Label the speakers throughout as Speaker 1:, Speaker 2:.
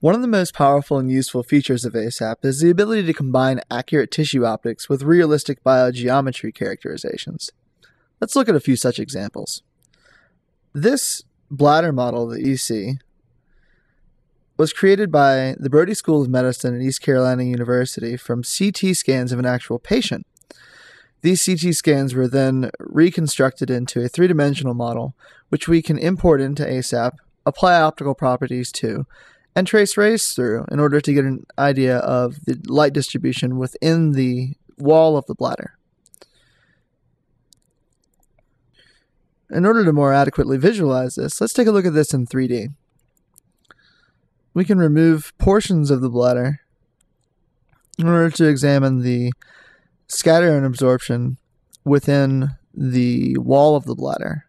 Speaker 1: One of the most powerful and useful features of ASAP is the ability to combine accurate tissue optics with realistic biogeometry characterizations. Let's look at a few such examples. This bladder model that you see was created by the Breault School of Medicine at East Carolina University from CT scans of an actual patient. These CT scans were then reconstructed into a three-dimensional model, which we can import into ASAP, apply optical properties to, and trace rays through in order to get an idea of the light distribution within the wall of the bladder. In order to more adequately visualize this, let's take a look at this in 3D. We can remove portions of the bladder in order to examine the scatter and absorption within the wall of the bladder.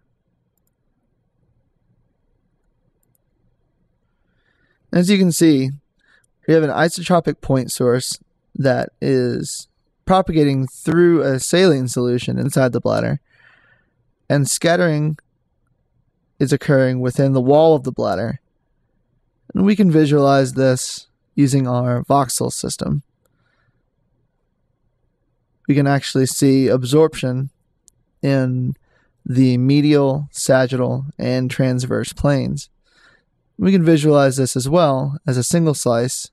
Speaker 1: As you can see, we have an isotropic point source that is propagating through a saline solution inside the bladder, and scattering is occurring within the wall of the bladder. And we can visualize this using our voxel system. We can actually see absorption in the medial, sagittal, and transverse planes. We can visualize this as well as a single slice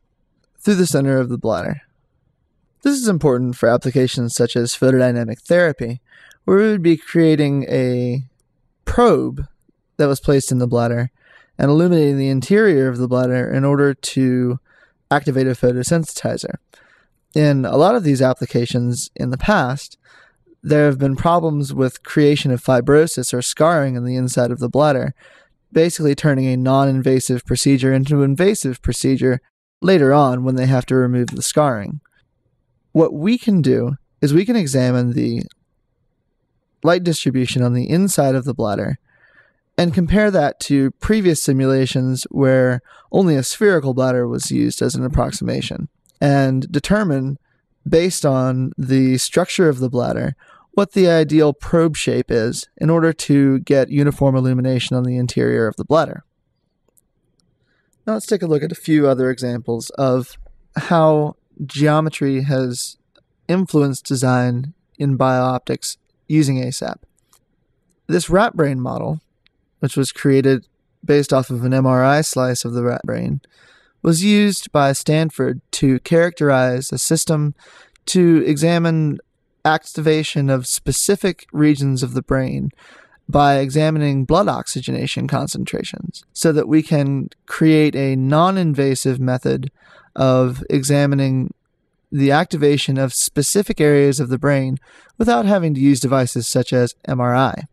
Speaker 1: through the center of the bladder. This is important for applications such as photodynamic therapy, where we would be creating a probe that was placed in the bladder and illuminating the interior of the bladder in order to activate a photosensitizer. In a lot of these applications in the past, there have been problems with creation of fibrosis or scarring in the inside of the bladder, basically turning a non-invasive procedure into an invasive procedure later on when they have to remove the scarring. What we can do is we can examine the light distribution on the inside of the bladder and compare that to previous simulations where only a spherical bladder was used as an approximation, and determine, based on the structure of the bladder, what the ideal probe shape is in order to get uniform illumination on the interior of the bladder. Now let's take a look at a few other examples of how geometry has influenced design in biooptics using ASAP. This rat brain model, which was created based off of an MRI slice of the rat brain, was used by Stanford to characterize a system to examine activation of specific regions of the brain by examining blood oxygenation concentrations so that we can create a non-invasive method of examining the activation of specific areas of the brain without having to use devices such as MRI.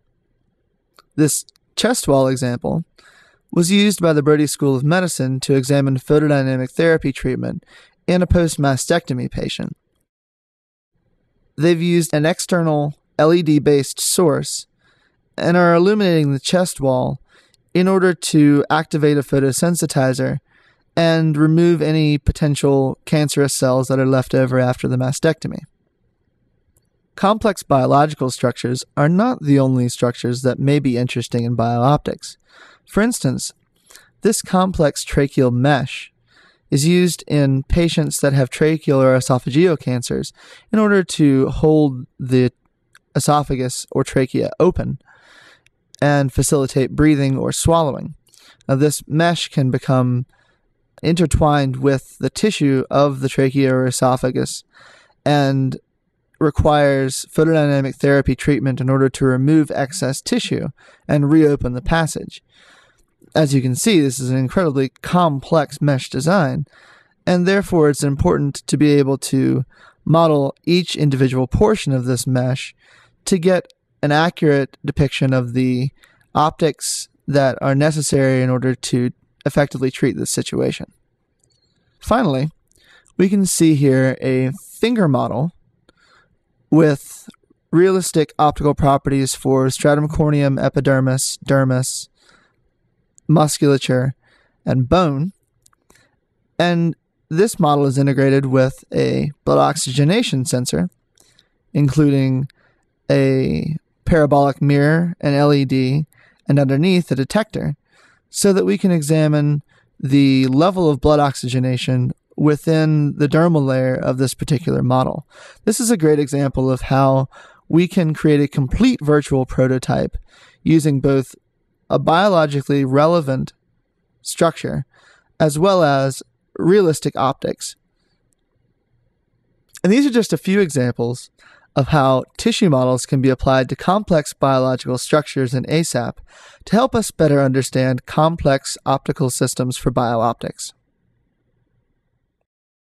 Speaker 1: This chest wall example was used by the Breault School of Medicine to examine photodynamic therapy treatment in a post-mastectomy patient. They've used an external LED-based source and are illuminating the chest wall in order to activate a photosensitizer and remove any potential cancerous cells that are left over after the mastectomy. Complex biological structures are not the only structures that may be interesting in biooptics. For instance, this complex tracheal mesh is used in patients that have tracheal or esophageal cancers in order to hold the esophagus or trachea open and facilitate breathing or swallowing. Now, this mesh can become intertwined with the tissue of the trachea or esophagus and requires photodynamic therapy treatment in order to remove excess tissue and reopen the passage. As you can see, this is an incredibly complex mesh design, and therefore it's important to be able to model each individual portion of this mesh to get an accurate depiction of the optics that are necessary in order to effectively treat this situation. Finally, we can see here a finger model with realistic optical properties for stratum corneum, epidermis, dermis, musculature, and bone. And this model is integrated with a blood oxygenation sensor, including a parabolic mirror, an LED, and underneath a detector, so that we can examine the level of blood oxygenation within the dermal layer of this particular model. This is a great example of how we can create a complete virtual prototype using both a biologically relevant structure as well as realistic optics. And these are just a few examples of how tissue models can be applied to complex biological structures in ASAP to help us better understand complex optical systems for biooptics.